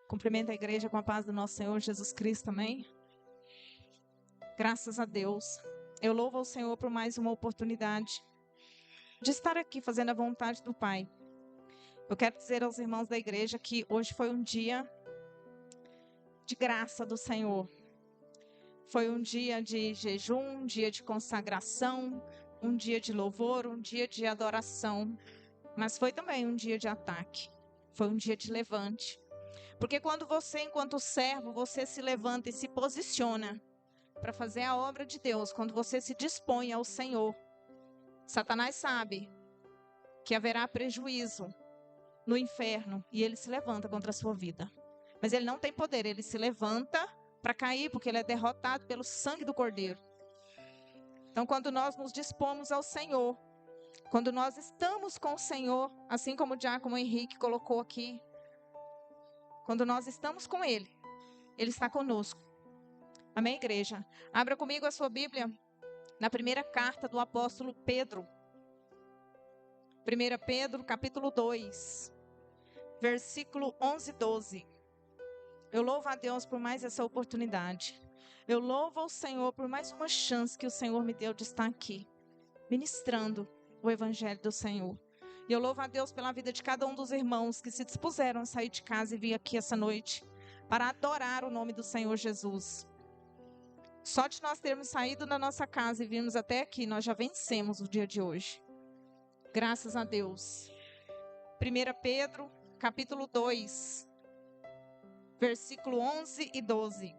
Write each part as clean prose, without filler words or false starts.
Cumprimento a igreja com a paz do nosso Senhor Jesus Cristo, amém? Graças a Deus. Eu louvo ao Senhor por mais uma oportunidade de estar aqui fazendo a vontade do Pai. Eu quero dizer aos irmãos da igreja que hoje foi um dia de graça do Senhor. Foi um dia de jejum, um dia de consagração, um dia de louvor, um dia de adoração. Mas foi também um dia de ataque. Foi um dia de levante. Porque quando você, enquanto servo, você se levanta e se posiciona para fazer a obra de Deus, quando você se dispõe ao Senhor, Satanás sabe que haverá prejuízo no inferno e ele se levanta contra a sua vida. Mas ele não tem poder, ele se levanta para cair, porque ele é derrotado pelo sangue do Cordeiro. Então, quando nós nos dispomos ao Senhor, quando nós estamos com o Senhor, assim como o diácono Henrique colocou aqui, quando nós estamos com Ele, Ele está conosco. Amém, igreja? Abra comigo a sua Bíblia na primeira carta do apóstolo Pedro. 1 Pedro, capítulo 2, versículo 11 e 12. Eu louvo a Deus por mais essa oportunidade. Eu louvo ao Senhor por mais uma chance que o Senhor me deu de estar aqui, ministrando o Evangelho do Senhor. E eu louvo a Deus pela vida de cada um dos irmãos que se dispuseram a sair de casa e vir aqui essa noite para adorar o nome do Senhor Jesus. Só de nós termos saído da nossa casa e virmos até aqui, nós já vencemos o dia de hoje. Graças a Deus. 1 Pedro, capítulo 2, versículo 11 e 12.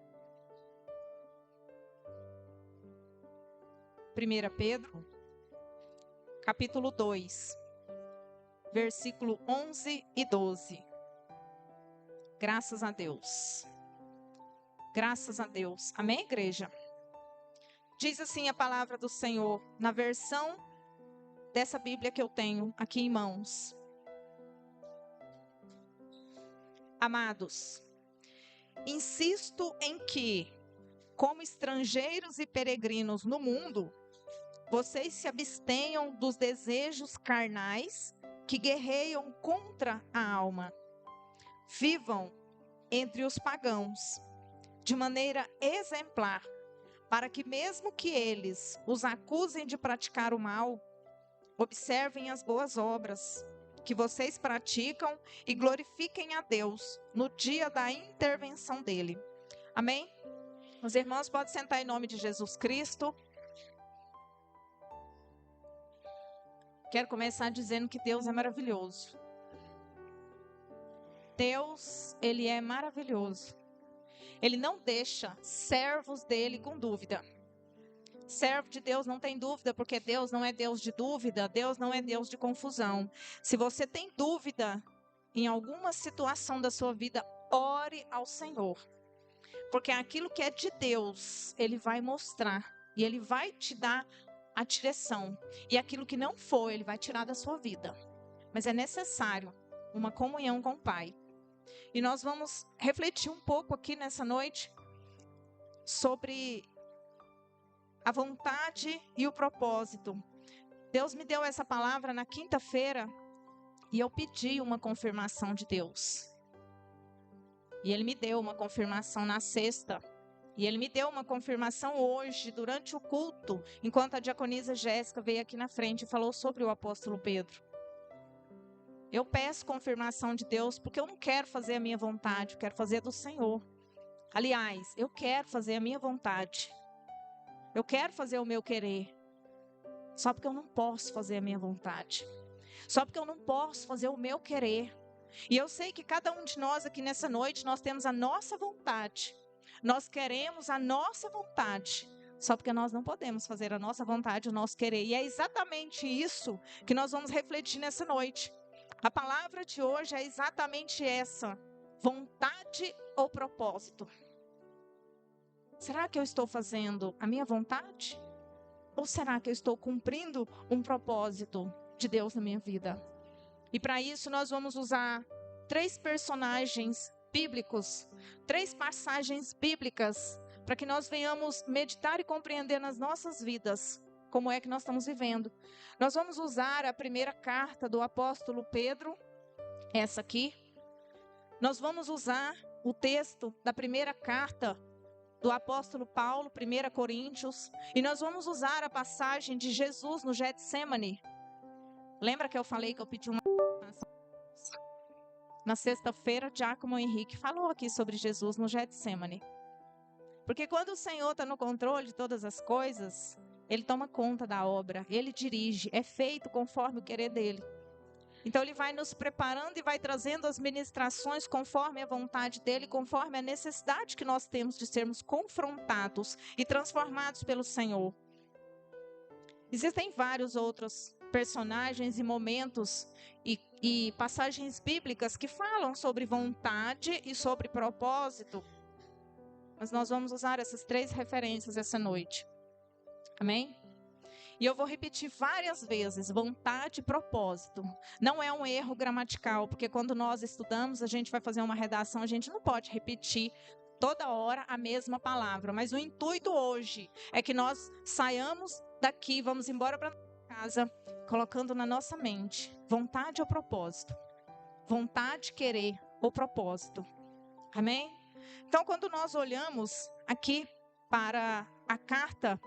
1 Pedro, capítulo 2, versículo 11 e 12. Graças a Deus. Graças a Deus. Amém, igreja? Diz assim a palavra do Senhor, na versão dessa Bíblia que eu tenho aqui em mãos. Amados, insisto em que, como estrangeiros e peregrinos no mundo, vocês se abstenham dos desejos carnais que guerreiam contra a alma. Vivam entre os pagãos de maneira exemplar, para que mesmo que eles os acusem de praticar o mal, observem as boas obras que vocês praticam e glorifiquem a Deus no dia da intervenção dele. Amém? Os irmãos podem sentar em nome de Jesus Cristo. Quero começar dizendo que Deus é maravilhoso. Deus, Ele é maravilhoso. Ele não deixa servos dele com dúvida. Servo de Deus não tem dúvida, porque Deus não é Deus de dúvida, Deus não é Deus de confusão. Se você tem dúvida em alguma situação da sua vida, ore ao Senhor. Porque aquilo que é de Deus, Ele vai mostrar e Ele vai te dar a direção. E aquilo que não for, Ele vai tirar da sua vida. Mas é necessário uma comunhão com o Pai. E nós vamos refletir um pouco aqui nessa noite sobre a vontade e o propósito. Deus me deu essa palavra na quinta-feira e eu pedi uma confirmação de Deus. E Ele me deu uma confirmação na sexta. E Ele me deu uma confirmação hoje, durante o culto, enquanto a diaconisa Jéssica veio aqui na frente e falou sobre o apóstolo Pedro. Eu peço confirmação de Deus porque eu não quero fazer a minha vontade, eu quero fazer a do Senhor. Aliás, eu quero fazer a minha vontade. Eu quero fazer o meu querer. Só porque eu não posso fazer a minha vontade. Só porque eu não posso fazer o meu querer. E eu sei que cada um de nós aqui nessa noite, nós temos a nossa vontade. Nós queremos a nossa vontade. Só porque nós não podemos fazer a nossa vontade, o nosso querer. E é exatamente isso que nós vamos refletir nessa noite. A palavra de hoje é exatamente essa: vontade ou propósito. Será que eu estou fazendo a minha vontade? Ou será que eu estou cumprindo um propósito de Deus na minha vida? E para isso nós vamos usar 3 personagens bíblicos, 3 passagens bíblicas, para que nós venhamos meditar e compreender nas nossas vidas como é que nós estamos vivendo. Nós vamos usar a primeira carta do apóstolo Pedro, essa aqui, nós vamos usar o texto da primeira carta do apóstolo Paulo, 1 Coríntios, e nós vamos usar a passagem de Jesus no Getsemane. Lembra que eu falei que eu pedi uma... Na sexta-feira, Giacomo Henrique falou aqui sobre Jesus no Getsemane. Porque quando o Senhor está no controle de todas as coisas, Ele toma conta da obra, Ele dirige, é feito conforme o querer dEle. Então Ele vai nos preparando e vai trazendo as ministrações conforme a vontade dEle, conforme a necessidade que nós temos de sermos confrontados e transformados pelo Senhor. Existem vários outros personagens e momentos e passagens bíblicas que falam sobre vontade e sobre propósito. Mas nós vamos usar essas 3 referências essa noite. Amém? E eu vou repetir várias vezes, vontade e propósito. Não é um erro gramatical, porque quando nós estudamos, a gente vai fazer uma redação, a gente não pode repetir toda hora a mesma palavra. Mas o intuito hoje é que nós saiamos daqui, vamos embora para casa, colocando na nossa mente vontade ou propósito. Vontade, querer ou propósito. Amém? Então, quando nós olhamos aqui para a carta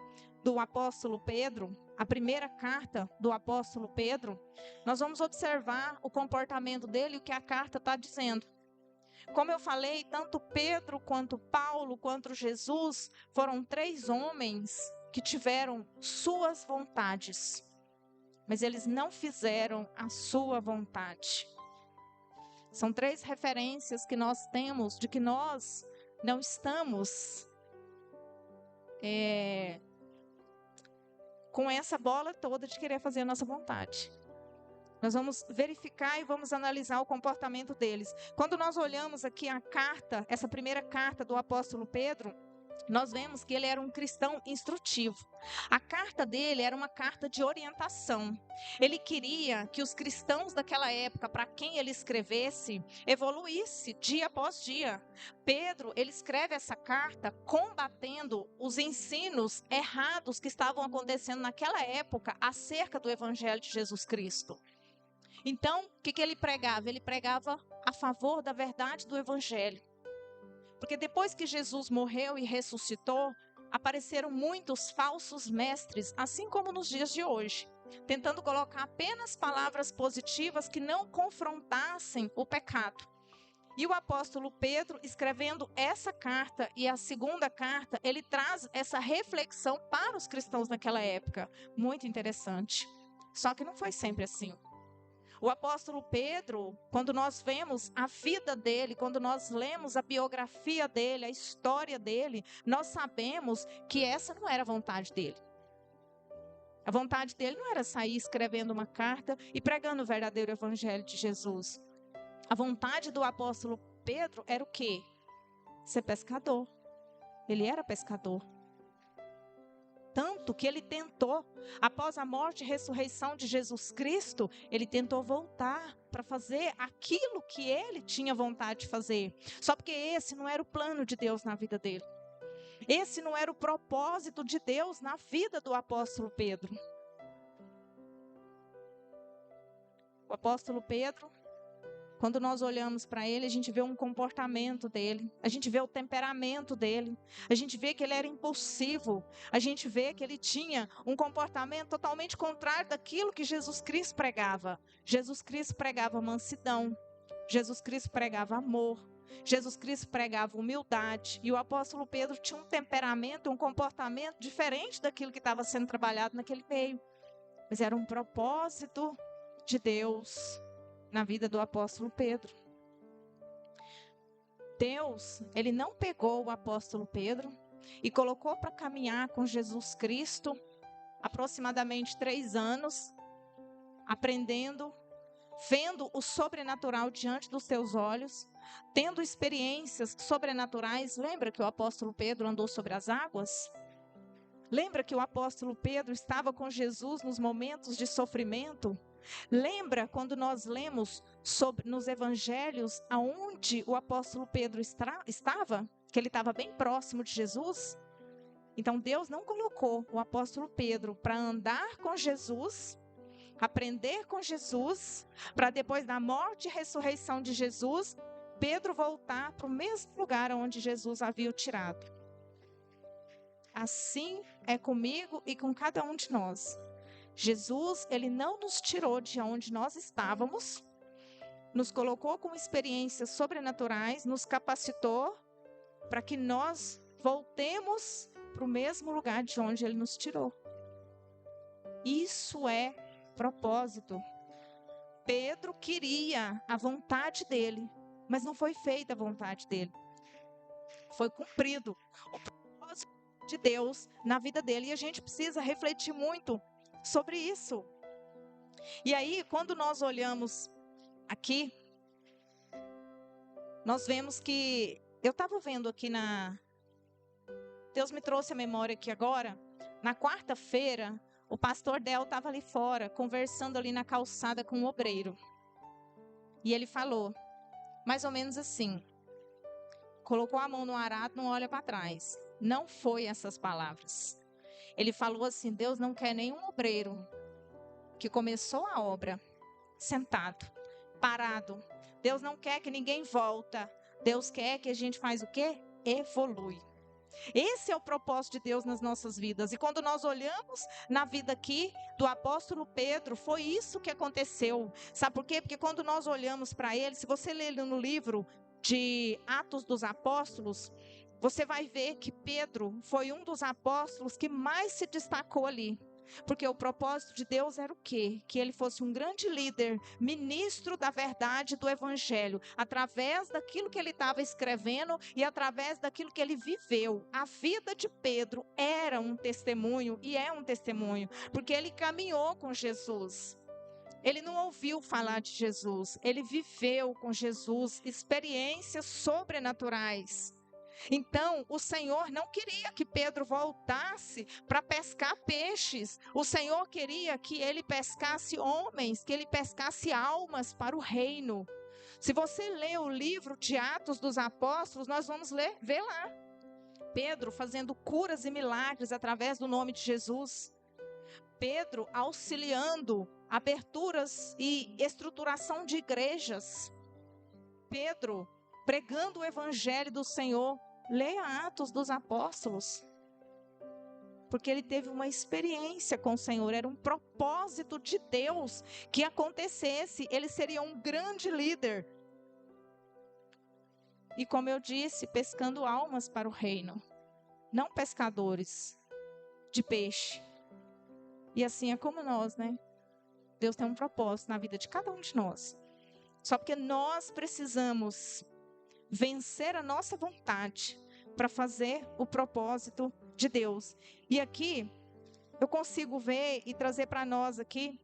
do apóstolo Pedro, a primeira carta do apóstolo Pedro, nós vamos observar o comportamento dele e o que a carta está dizendo. Como eu falei, tanto Pedro, quanto Paulo, quanto Jesus, foram 3 homens que tiveram suas vontades, mas eles não fizeram a sua vontade. São 3 referências que nós temos de que nós não estamos com essa bola toda de querer fazer a nossa vontade. Nós vamos verificar e vamos analisar o comportamento deles. Quando nós olhamos aqui a carta, essa primeira carta do apóstolo Pedro, nós vemos que ele era um cristão instrutivo. A carta dele era uma carta de orientação. Ele queria que os cristãos daquela época, para quem ele escrevesse, evoluísse dia após dia. Pedro, ele escreve essa carta combatendo os ensinos errados que estavam acontecendo naquela época acerca do evangelho de Jesus Cristo. Então, o que ele pregava? Ele pregava a favor da verdade do evangelho. Porque depois que Jesus morreu e ressuscitou, apareceram muitos falsos mestres, assim como nos dias de hoje, tentando colocar apenas palavras positivas que não confrontassem o pecado. E o apóstolo Pedro, escrevendo essa carta e a segunda carta, ele traz essa reflexão para os cristãos naquela época. Muito interessante. Só que não foi sempre assim. O apóstolo Pedro, quando nós vemos a vida dele, quando nós lemos a biografia dele, a história dele, nós sabemos que essa não era a vontade dele. A vontade dele não era sair escrevendo uma carta e pregando o verdadeiro evangelho de Jesus. A vontade do apóstolo Pedro era o quê? Ser pescador. Ele era pescador. Tanto que ele tentou, após a morte e ressurreição de Jesus Cristo, ele tentou voltar para fazer aquilo que ele tinha vontade de fazer. Só porque esse não era o plano de Deus na vida dele. Esse não era o propósito de Deus na vida do apóstolo Pedro. O apóstolo Pedro, quando nós olhamos para ele, a gente vê um comportamento dele, a gente vê o temperamento dele, a gente vê que ele era impulsivo, a gente vê que ele tinha um comportamento totalmente contrário daquilo que Jesus Cristo pregava. Jesus Cristo pregava mansidão, Jesus Cristo pregava amor, Jesus Cristo pregava humildade, e o apóstolo Pedro tinha um temperamento, um comportamento diferente daquilo que estava sendo trabalhado naquele meio. Mas era um propósito de Deus na vida do apóstolo Pedro. Deus, ele não pegou o apóstolo Pedro e colocou para caminhar com Jesus Cristo aproximadamente 3 anos, aprendendo, vendo o sobrenatural diante dos seus olhos, tendo experiências sobrenaturais. Lembra que o apóstolo Pedro andou sobre as águas? Lembra que o apóstolo Pedro estava com Jesus nos momentos de sofrimento? Lembra quando nós lemos nos evangelhos aonde o apóstolo Pedro estava? Que ele estava bem próximo de Jesus? Então Deus não colocou o apóstolo Pedro para andar com Jesus, aprender com Jesus, para depois da morte e ressurreição de Jesus, Pedro voltar para o mesmo lugar onde Jesus havia o tirado. Assim é comigo e com cada um de nós. Jesus, ele não nos tirou de onde nós estávamos, nos colocou com experiências sobrenaturais, nos capacitou para que nós voltemos para o mesmo lugar de onde ele nos tirou. Isso é propósito. Pedro queria a vontade dele, mas não foi feita a vontade dele. Foi cumprido o propósito de Deus na vida dele. E a gente precisa refletir muito sobre isso. E aí, quando nós olhamos aqui, nós vemos que... Eu estava vendo aqui Deus me trouxe a memória aqui agora. Na quarta-feira, o pastor Del estava ali fora, conversando ali na calçada com um obreiro. E ele falou, mais ou menos assim, colocou a mão no arado, não olha para trás. Não foi essas palavras. Ele falou assim, Deus não quer nenhum obreiro que começou a obra sentado, parado. Deus não quer que ninguém volta. Deus quer que a gente faz o quê? Evolui. Esse é o propósito de Deus nas nossas vidas. E quando nós olhamos na vida aqui do apóstolo Pedro, foi isso que aconteceu. Sabe por quê? Porque quando nós olhamos para ele, se você ler no livro de Atos dos Apóstolos, você vai ver que Pedro foi um dos apóstolos que mais se destacou ali. Porque o propósito de Deus era o quê? Que ele fosse um grande líder, ministro da verdade do evangelho, através daquilo que ele estava escrevendo e através daquilo que ele viveu. A vida de Pedro era um testemunho e é um testemunho, porque ele caminhou com Jesus. Ele não ouviu falar de Jesus, ele viveu com Jesus experiências sobrenaturais. Então, o Senhor não queria que Pedro voltasse para pescar peixes. O Senhor queria que ele pescasse homens, que ele pescasse almas para o reino. Se você ler o livro de Atos dos Apóstolos, nós vamos ver lá. Pedro fazendo curas e milagres através do nome de Jesus. Pedro auxiliando aberturas e estruturação de igrejas. Pedro pregando o evangelho do Senhor. Leia Atos dos Apóstolos, porque ele teve uma experiência com o Senhor, era um propósito de Deus que acontecesse, ele seria um grande líder. E como eu disse, pescando almas para o reino, não pescadores de peixe. E assim é como nós, né? Deus tem um propósito na vida de cada um de nós. Só porque nós precisamos vencer a nossa vontade para fazer o propósito de Deus. E aqui eu consigo ver e trazer para nós aqui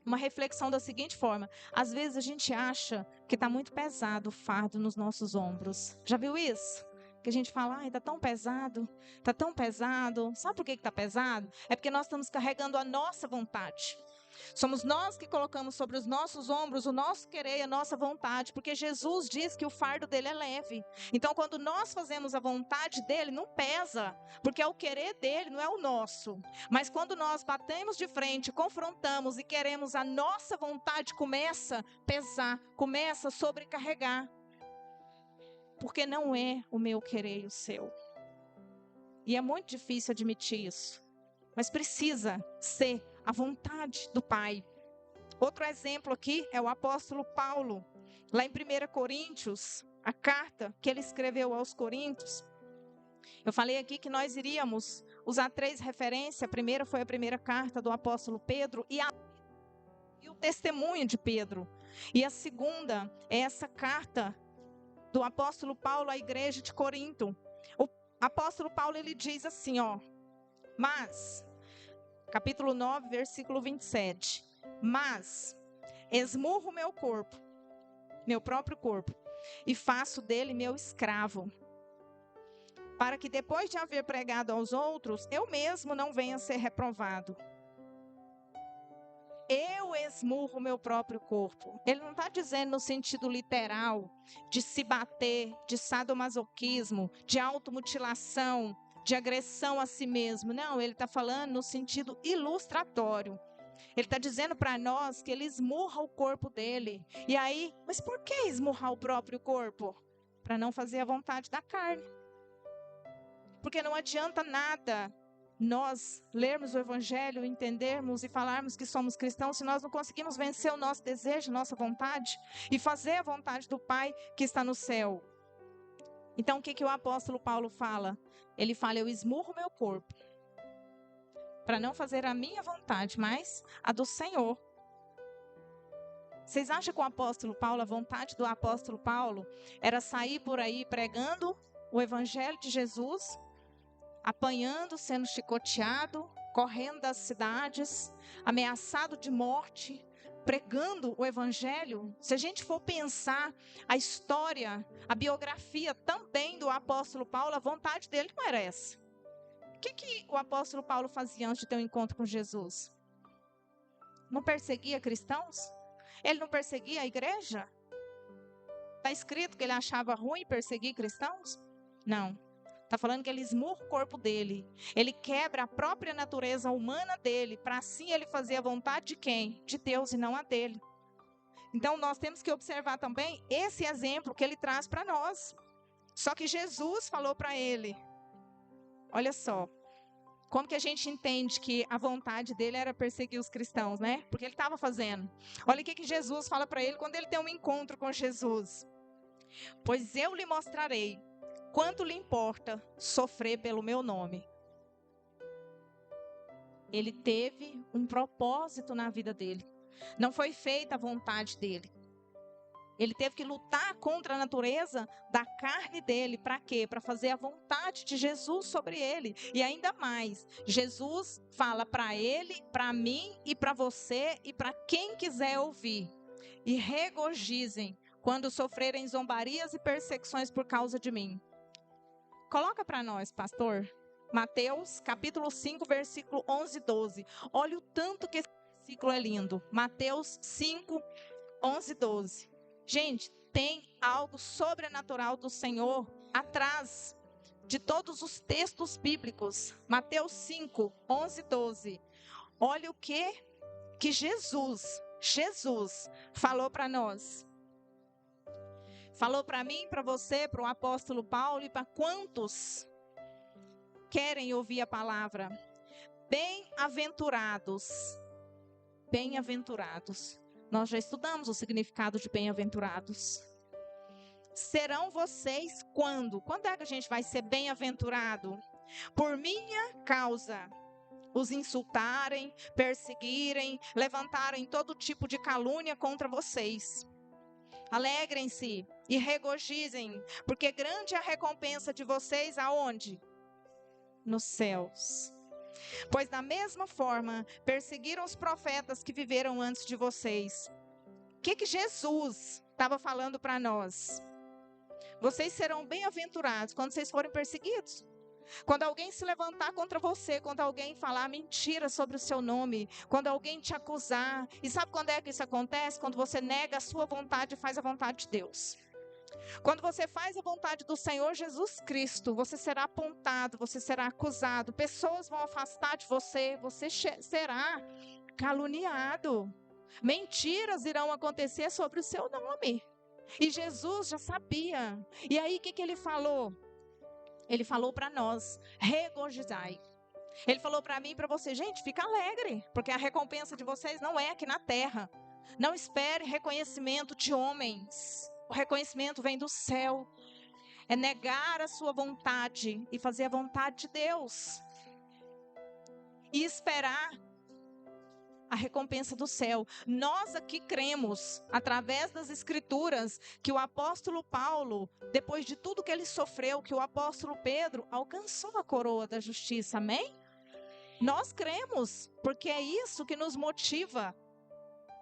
uma reflexão da seguinte forma: às vezes a gente acha que está muito pesado o fardo nos nossos ombros. Já viu isso? Que a gente fala, ai, está tão pesado, está tão pesado. Sabe por que está pesado? É porque nós estamos carregando a nossa vontade. Somos nós que colocamos sobre os nossos ombros o nosso querer e a nossa vontade, porque Jesus diz que o fardo dele é leve. Então, quando nós fazemos a vontade dele, não pesa, porque é o querer dele, não é o nosso. Mas quando nós batemos de frente, confrontamos e queremos a nossa vontade, começa a pesar, começa a sobrecarregar. Porque não é o meu querer e o seu. E é muito difícil admitir isso, mas precisa ser a vontade do Pai. Outro exemplo aqui é o apóstolo Paulo, lá em 1 Coríntios, a carta que ele escreveu aos Coríntios. Eu falei aqui que nós iríamos usar 3 referências. A primeira foi a primeira carta do apóstolo Pedro e o testemunho de Pedro. E a segunda é essa carta do apóstolo Paulo à igreja de Corinto. O apóstolo Paulo, ele diz assim, mas... Capítulo 9, versículo 27. Mas esmurro meu corpo, meu próprio corpo, e faço dele meu escravo, para que depois de haver pregado aos outros, eu mesmo não venha a ser reprovado. Eu esmurro meu próprio corpo. Ele não está dizendo no sentido literal, de se bater, de sadomasoquismo, de automutilação, de agressão a si mesmo. Não, ele está falando no sentido ilustratório. Ele está dizendo para nós que ele esmurra o corpo dele. E aí, mas por que esmurrar o próprio corpo? Para não fazer a vontade da carne. Porque não adianta nada nós lermos o Evangelho, entendermos e falarmos que somos cristãos se nós não conseguimos vencer o nosso desejo, nossa vontade e fazer a vontade do Pai que está no céu. Então o que o apóstolo Paulo fala? Ele fala, eu esmurro meu corpo para não fazer a minha vontade, mas a do Senhor. Vocês acham que o apóstolo Paulo, a vontade do apóstolo Paulo era sair por aí pregando o Evangelho de Jesus, apanhando, sendo chicoteado, correndo das cidades, ameaçado de morte, pregando o Evangelho? Se a gente for pensar a história, a biografia também do apóstolo Paulo, a vontade dele não era essa. O que o apóstolo Paulo fazia antes de ter um encontro com Jesus? Não perseguia cristãos? Ele não perseguia a igreja? Está escrito que ele achava ruim perseguir cristãos? Não. Está falando que ele esmurra o corpo dele. Ele quebra a própria natureza humana dele, para assim ele fazer a vontade de quem? De Deus e não a dele. Então nós temos que observar também esse exemplo que ele traz para nós. Só que Jesus falou para ele, olha só, como que a gente entende que a vontade dele era perseguir os cristãos, né? Porque ele estava fazendo. Olha o que Jesus fala para ele quando ele tem um encontro com Jesus. Pois eu lhe mostrarei quanto lhe importa sofrer pelo meu nome. Ele teve um propósito na vida dele. Não foi feita a vontade dele. Ele teve que lutar contra a natureza da carne dele. Para quê? Para fazer a vontade de Jesus sobre ele. E ainda mais, Jesus fala para ele, para mim e para você e para quem quiser ouvir. E regozijem quando sofrerem zombarias e perseguições por causa de mim. Coloca para nós, pastor, Mateus capítulo 5, versículo 11 e 12. Olha o tanto que esse versículo é lindo. Mateus 5, 11 e 12. Gente, tem algo sobrenatural do Senhor atrás de todos os textos bíblicos. Mateus 5, 11 e 12. Olha o que Jesus falou para nós. Falou para mim, para você, para o apóstolo Paulo e para quantos querem ouvir a palavra. Bem-aventurados. Bem-aventurados. Nós já estudamos o significado de bem-aventurados. Serão vocês quando? Quando é que a gente vai ser bem-aventurado? Por minha causa. Os insultarem, perseguirem, levantarem todo tipo de calúnia contra vocês. Alegrem-se e regozijem, porque grande é a recompensa de vocês aonde? Nos céus. Pois da mesma forma, perseguiram os profetas que viveram antes de vocês. O que Jesus estava falando para nós? Vocês serão bem-aventurados quando vocês forem perseguidos. Quando alguém se levantar contra você, quando alguém falar mentira sobre o seu nome, quando alguém te acusar. E sabe quando é que isso acontece? Quando você nega a sua vontade e faz a vontade de Deus. Quando você faz a vontade do Senhor Jesus Cristo, você será apontado, você será acusado, pessoas vão afastar de você, você será caluniado. Mentiras irão acontecer sobre o seu nome. E Jesus já sabia. E aí o que ele falou? Ele falou para nós, regozijai. Ele falou para mim e para você, gente, fica alegre, porque a recompensa de vocês não é aqui na terra. Não espere reconhecimento de homens. O reconhecimento vem do céu. É negar a sua vontade e fazer a vontade de Deus. E esperar a recompensa do céu. Nós aqui cremos, através das escrituras, que o apóstolo Paulo, depois de tudo que ele sofreu, que o apóstolo Pedro alcançou a coroa da justiça, amém? Nós cremos, porque é isso que nos motiva.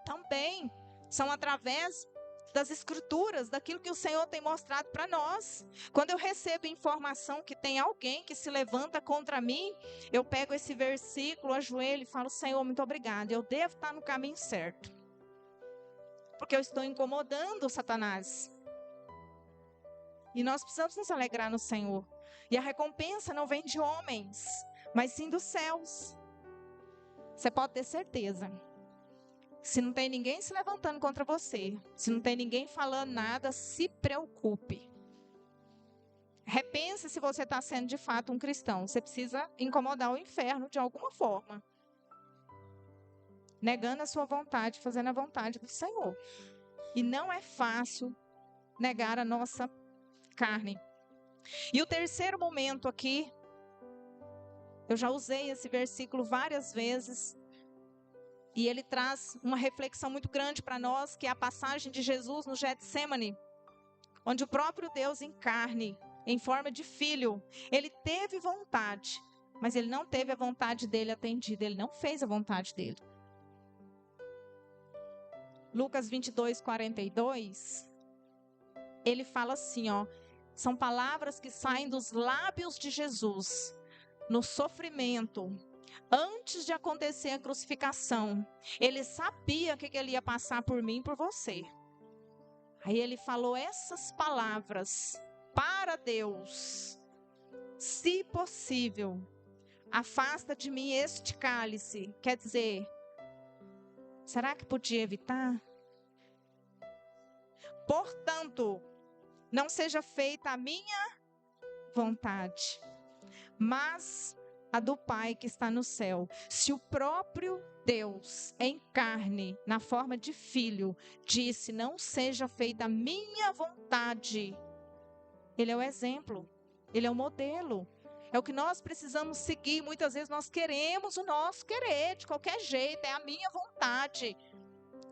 Também são através das escrituras, daquilo que o Senhor tem mostrado para nós. Quando eu recebo informação que tem alguém que se levanta contra mim, eu pego esse versículo, ajoelho e falo, Senhor, muito obrigado, eu devo estar no caminho certo. Porque eu estou incomodando Satanás. E nós precisamos nos alegrar no Senhor. E a recompensa não vem de homens, mas sim dos céus. Você pode ter certeza. Se não tem ninguém se levantando contra você, se não tem ninguém falando nada, se preocupe. Repense se você está sendo de fato um cristão. Você precisa incomodar o inferno de alguma forma. Negando a sua vontade, fazendo a vontade do Senhor. E não é fácil negar a nossa carne. E o terceiro momento aqui, eu já usei esse versículo várias vezes, e ele traz uma reflexão muito grande para nós, que é a passagem de Jesus no Getsêmani, onde o próprio Deus em carne, em forma de filho, ele teve vontade, mas ele não teve a vontade dele atendida, ele não fez a vontade dele. Lucas 22, 42, ele fala assim, ó, são palavras que saem dos lábios de Jesus, no sofrimento, antes de acontecer a crucificação. Ele sabia que ele ia passar por mim e por você. Aí ele falou essas palavras para Deus: se possível, afasta de mim este cálice. Quer dizer, será que podia evitar? Portanto, não seja feita a minha vontade, mas a do Pai que está no céu. Se o próprio Deus, em carne, na forma de filho, disse, não seja feita a minha vontade, ele é o exemplo, ele é o modelo, é o que nós precisamos seguir. Muitas vezes nós queremos o nosso querer, de qualquer jeito, é a minha vontade.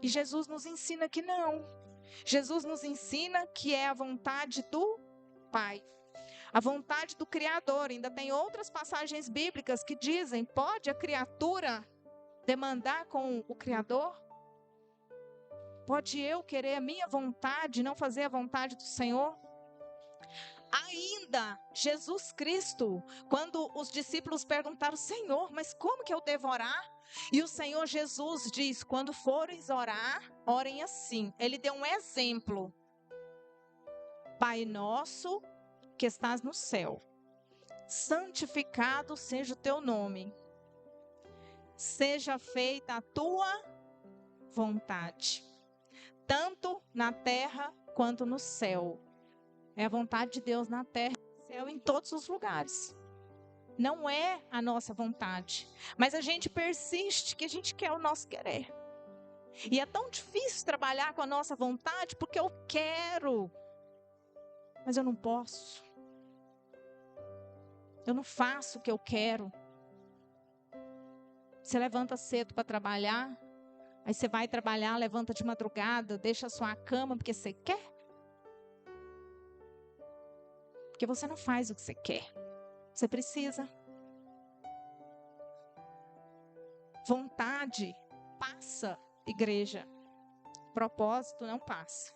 E Jesus nos ensina que não. Jesus nos ensina que é a vontade do Pai. A vontade do Criador. Ainda tem outras passagens bíblicas que dizem, pode a criatura demandar com o Criador? Pode eu querer a minha vontade, não fazer a vontade do Senhor? Ainda, Jesus Cristo, quando os discípulos perguntaram, Senhor, mas como que eu devo orar? E o Senhor Jesus diz, quando fores orar, orem assim. Ele deu um exemplo. Pai nosso, que estás no céu, santificado seja o teu nome, seja feita a tua vontade, tanto na terra quanto no céu. É a vontade de Deus na terra e no céu, em todos os lugares. Não é a nossa vontade, mas a gente persiste que a gente quer o nosso querer. E é tão difícil trabalhar com a nossa vontade porque eu quero, mas eu não posso. Eu não faço o que eu quero. Você levanta cedo para trabalhar, aí você vai trabalhar, levanta de madrugada, deixa a sua cama porque você quer. Porque você não faz o que você quer. Você precisa. Vontade passa, igreja. Propósito não passa.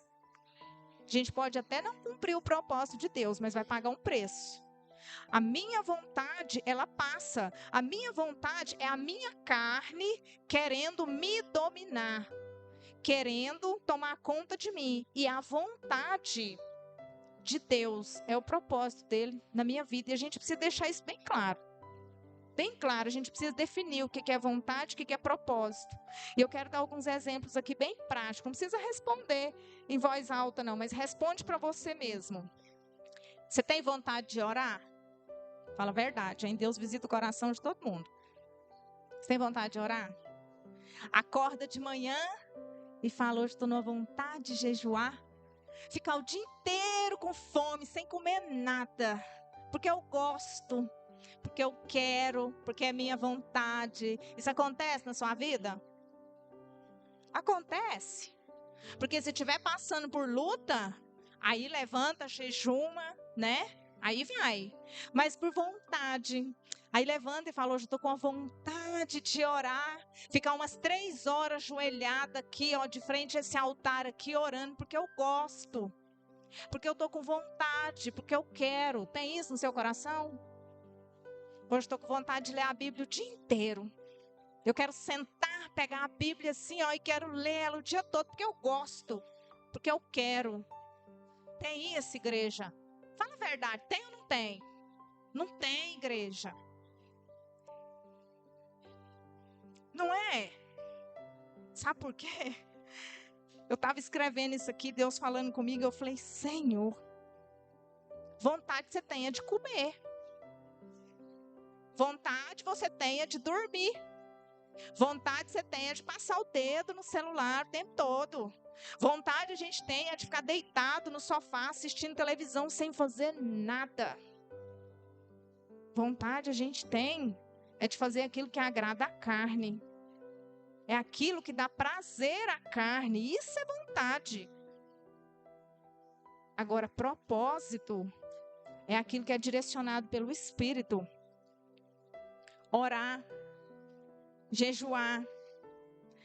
A gente pode até não cumprir o propósito de Deus, mas vai pagar um preço. A minha vontade, ela passa. A minha vontade é a minha carne querendo me dominar, querendo tomar conta de mim. E a vontade de Deus é o propósito dele na minha vida. E a gente precisa deixar isso bem claro. Bem claro, a gente precisa definir o que é vontade, o que é propósito. E eu quero dar alguns exemplos aqui bem práticos. Não precisa responder em voz alta não, mas responde para você mesmo. Você tem vontade de orar? Fala a verdade, hein? Deus visita o coração de todo mundo. Você tem vontade de orar? Acorda de manhã e fala, hoje estou numa vontade de jejuar. Ficar o dia inteiro com fome, sem comer nada. Porque eu gosto, porque eu quero, porque é minha vontade. Isso acontece na sua vida? Acontece. Porque se estiver passando por luta, aí levanta, jejuma, né? Aí vai. Mas por vontade. Aí levanta e fala, hoje eu estou com a vontade de orar. Ficar umas 3 horas ajoelhada aqui, ó, de frente a esse altar aqui, orando, porque eu gosto. Porque eu estou com vontade, porque eu quero. Tem isso no seu coração? Hoje estou com vontade de ler a Bíblia o dia inteiro. Eu quero sentar, pegar a Bíblia assim, ó, e quero ler ela o dia todo, porque eu gosto. Porque eu quero. Tem isso, igreja? Fala a verdade, tem ou não tem? Não tem, igreja. Não é? Sabe por quê? Eu estava escrevendo isso aqui, Deus falando comigo, eu falei, Senhor, vontade você tenha de comer. Vontade você tenha de dormir. Vontade você tenha de passar o dedo no celular o tempo todo. Vontade a gente tenha de ficar deitado no sofá assistindo televisão sem fazer nada. Vontade a gente tem é de fazer aquilo que agrada a carne. É aquilo que dá prazer à carne. Isso é vontade. Agora, propósito é aquilo que é direcionado pelo Espírito. Orar, jejuar,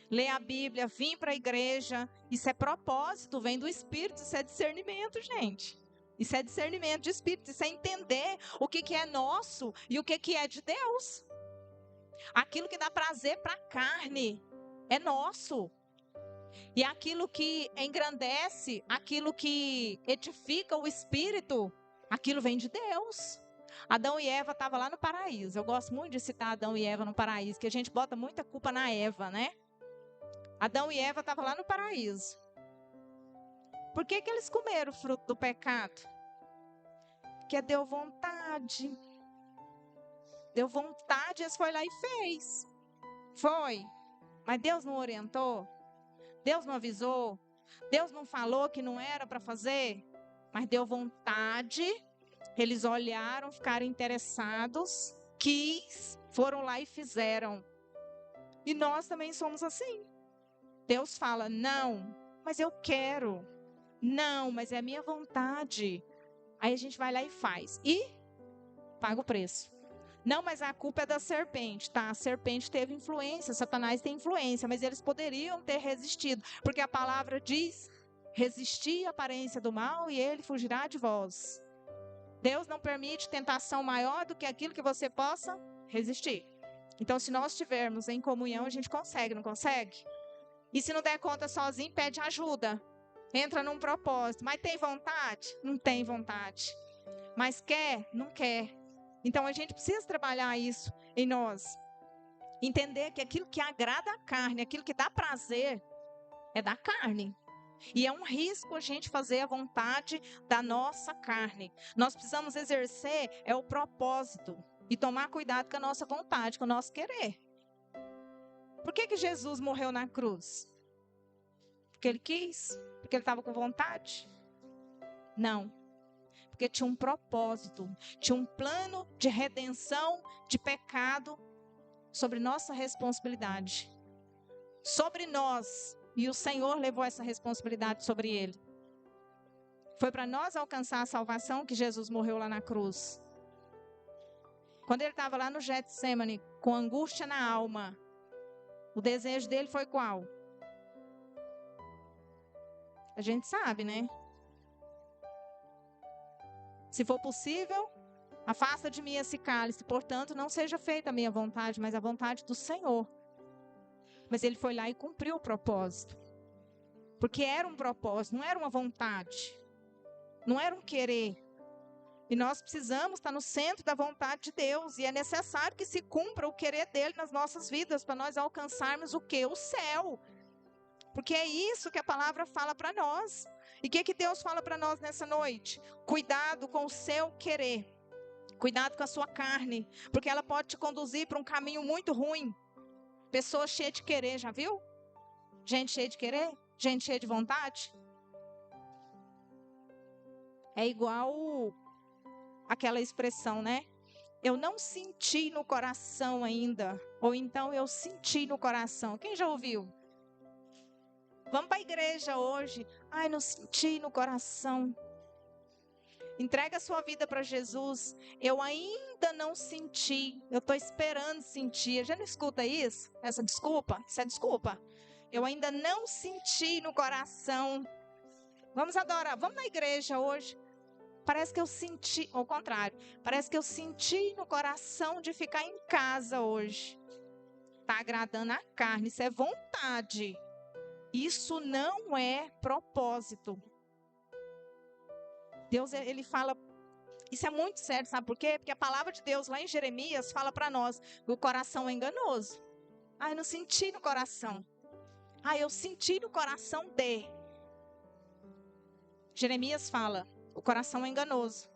ler a Bíblia, vir para a igreja. Isso é propósito, vem do Espírito. Isso é discernimento, gente. Isso é discernimento de Espírito. Isso é entender o que é nosso e o que é de Deus. Aquilo que dá prazer para a carne é nosso. E aquilo que engrandece, aquilo que edifica o Espírito, aquilo vem de Deus. Adão e Eva estavam lá no paraíso. Eu gosto muito de citar Adão e Eva no paraíso, que a gente bota muita culpa na Eva, né? Adão e Eva estavam lá no paraíso. Por que eles comeram o fruto do pecado? Porque deu vontade. Deu vontade, eles foram lá e fez. Foi. Mas Deus não orientou. Deus não avisou. Deus não falou que não era para fazer. Mas deu vontade. Eles olharam, ficaram interessados, foram lá e fizeram. E nós também somos assim. Deus fala, não, mas eu quero. Não, mas é a minha vontade. Aí a gente vai lá e faz. E paga o preço. Não, mas a culpa é da serpente, tá? A serpente teve influência, Satanás tem influência, mas eles poderiam ter resistido. Porque a palavra diz, resistir à aparência do mal e ele fugirá de vós. Deus não permite tentação maior do que aquilo que você possa resistir. Então, se nós estivermos em comunhão, a gente consegue, não consegue? E se não der conta sozinho, pede ajuda. Entra num propósito. Mas tem vontade? Não tem vontade. Mas quer? Não quer. Então, a gente precisa trabalhar isso em nós. Entender que aquilo que agrada a carne, aquilo que dá prazer, é da carne. E é um risco a gente fazer a vontade da nossa carne. Nós precisamos exercer o propósito e tomar cuidado com a nossa vontade, com o nosso querer. Por que Jesus morreu na cruz? Porque ele quis? Porque ele estava com vontade? Não. Porque tinha um propósito, tinha um plano de redenção de pecado sobre nossa responsabilidade. Sobre nós. E o Senhor levou essa responsabilidade sobre ele. Foi para nós alcançar a salvação que Jesus morreu lá na cruz. Quando ele estava lá no Getsemane, com angústia na alma, o desejo dele foi qual? A gente sabe, né? Se for possível, afasta de mim esse cálice. Portanto, não seja feita a minha vontade, mas a vontade do Senhor. Mas ele foi lá e cumpriu o propósito. Porque era um propósito, não era uma vontade. Não era um querer. E nós precisamos estar no centro da vontade de Deus. E é necessário que se cumpra o querer dele nas nossas vidas, para nós alcançarmos o quê? O céu. Porque é isso que a palavra fala para nós. E o que Deus fala para nós nessa noite? Cuidado com o seu querer. Cuidado com a sua carne. Porque ela pode te conduzir para um caminho muito ruim. Pessoa cheia de querer, já viu? Gente cheia de querer? Gente cheia de vontade? É igual aquela expressão, né? Eu não senti no coração ainda. Ou então eu senti no coração. Quem já ouviu? Vamos para a igreja hoje. Ai, não senti no coração. Entrega a sua vida para Jesus. Eu ainda não senti. Eu estou esperando sentir. Já não escuta isso? Essa desculpa? Isso é desculpa. Eu ainda não senti no coração. Vamos adorar. Vamos na igreja hoje. Parece que eu senti, ao contrário. Parece que eu senti no coração de ficar em casa hoje. Está agradando a carne. Isso é vontade. Isso não é propósito. Deus, ele fala, isso é muito sério, sabe por quê? Porque a palavra de Deus lá em Jeremias fala para nós, o coração é enganoso. Ai, não senti no coração. eu senti no coração de. Jeremias fala, o coração é enganoso.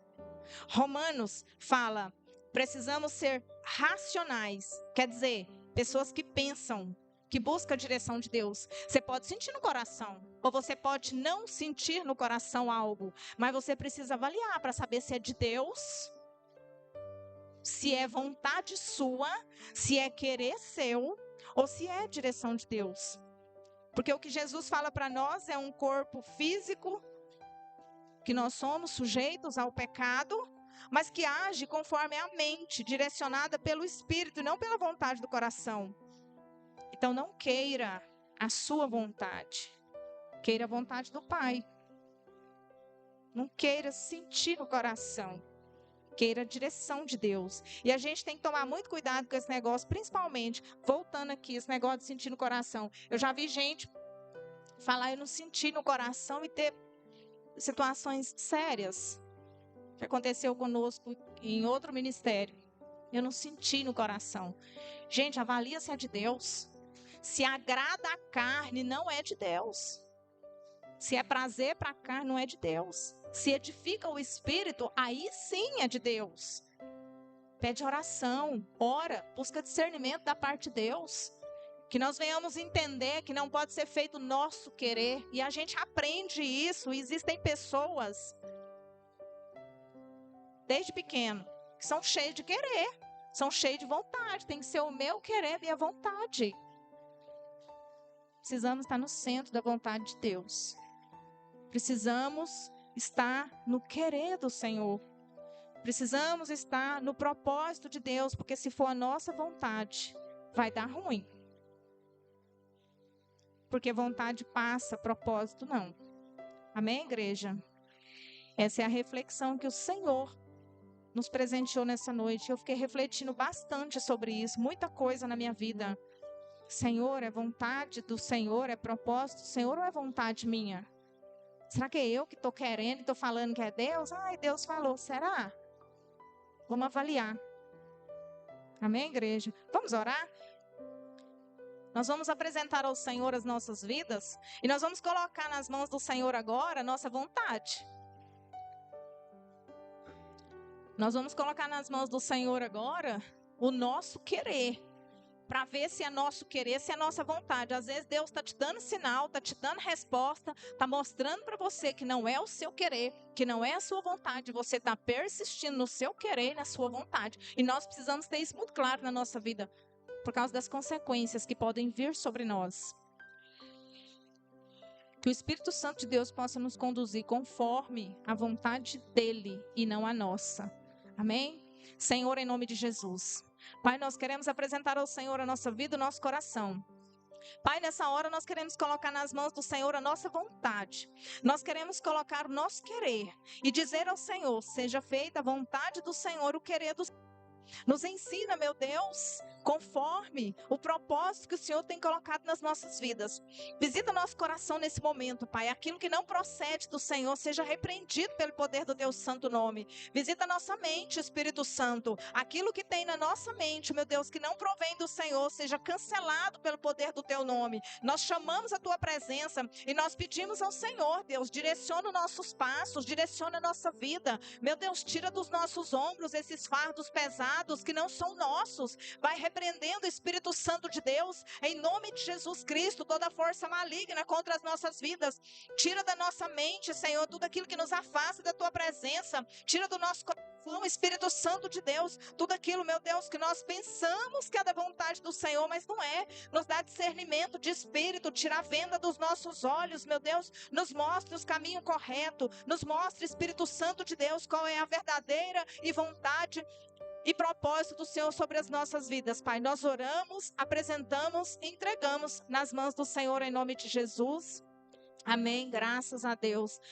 Romanos fala, precisamos ser racionais. Quer dizer, pessoas que pensam, que buscam a direção de Deus. Você pode sentir no coração, ou você pode não sentir no coração algo, mas você precisa avaliar para saber se é de Deus, se é vontade sua, se é querer seu, ou se é direção de Deus. Porque o que Jesus fala para nós é um corpo físico, que nós somos sujeitos ao pecado, mas que age conforme a mente, direcionada pelo Espírito e não pela vontade do coração. Então não queira a sua vontade, queira a vontade do Pai. Não queira sentir no coração, queira a direção de Deus. E a gente tem que tomar muito cuidado com esse negócio, principalmente, voltando aqui, esse negócio de sentir no coração. Eu já vi gente falar, eu não senti no coração, e ter situações sérias que aconteceu conosco em outro ministério. Eu não senti no coração. Gente, avalia se é de Deus. Se agrada a carne, não é de Deus. Se é prazer para a carne, não é de Deus. Se edifica o espírito, aí sim é de Deus. Pede oração, ora, busca discernimento da parte de Deus. Que nós venhamos entender que não pode ser feito o nosso querer. E a gente aprende isso. Existem pessoas, desde pequeno, que são cheias de querer. São cheias de vontade. Tem que ser o meu querer, minha vontade. Precisamos estar no centro da vontade de Deus. Precisamos estar no querer do Senhor. Precisamos estar no propósito de Deus, porque se for a nossa vontade, vai dar ruim. Porque vontade passa, propósito não. Amém, igreja? Essa é a reflexão que o Senhor nos presenteou nessa noite. Eu fiquei refletindo bastante sobre isso, muita coisa na minha vida. Senhor, é vontade do Senhor, é propósito do Senhor ou é vontade minha? Será que é eu que estou querendo e estou falando que é Deus? Ai, Deus falou, será? Vamos avaliar. Amém, igreja? Vamos orar? Nós vamos apresentar ao Senhor as nossas vidas e nós vamos colocar nas mãos do Senhor agora a nossa vontade. Nós vamos colocar nas mãos do Senhor agora o nosso querer, para ver se é nosso querer, se é nossa vontade. Às vezes Deus está te dando sinal, está te dando resposta, está mostrando para você que não é o seu querer, que não é a sua vontade. Você está persistindo no seu querer e na sua vontade. E nós precisamos ter isso muito claro na nossa vida, por causa das consequências que podem vir sobre nós. Que o Espírito Santo de Deus possa nos conduzir conforme a vontade dele e não a nossa. Amém? Senhor, em nome de Jesus. Pai, nós queremos apresentar ao Senhor a nossa vida, o nosso coração. Pai, nessa hora nós queremos colocar nas mãos do Senhor a nossa vontade. Nós queremos colocar o nosso querer e dizer ao Senhor, seja feita a vontade do Senhor, o querer do Senhor. Nos ensina, meu Deus, conforme o propósito que o Senhor tem colocado nas nossas vidas. Visita nosso coração nesse momento, Pai. Aquilo que não procede do Senhor seja repreendido pelo poder do Teu santo nome. Visita nossa mente, Espírito Santo. Aquilo que tem na nossa mente, meu Deus, que não provém do Senhor, seja cancelado pelo poder do Teu nome. Nós chamamos a Tua presença e nós pedimos ao Senhor, Deus, direciona os nossos passos, direciona a nossa vida. Meu Deus, tira dos nossos ombros esses fardos pesados que não são nossos. Vai repreendendo o Espírito Santo de Deus, em nome de Jesus Cristo, toda força maligna contra as nossas vidas. Tira da nossa mente, Senhor, tudo aquilo que nos afasta da Tua presença. Tira do nosso coração, Espírito Santo de Deus, tudo aquilo, meu Deus, que nós pensamos que é da vontade do Senhor, mas não é. Nos dá discernimento de espírito, tira a venda dos nossos olhos, meu Deus, nos mostre os caminhos corretos, nos mostre, Espírito Santo de Deus, qual é a verdadeira e vontade e propósito do Senhor sobre as nossas vidas, Pai. Nós oramos, apresentamos e entregamos nas mãos do Senhor em nome de Jesus. Amém. Graças a Deus.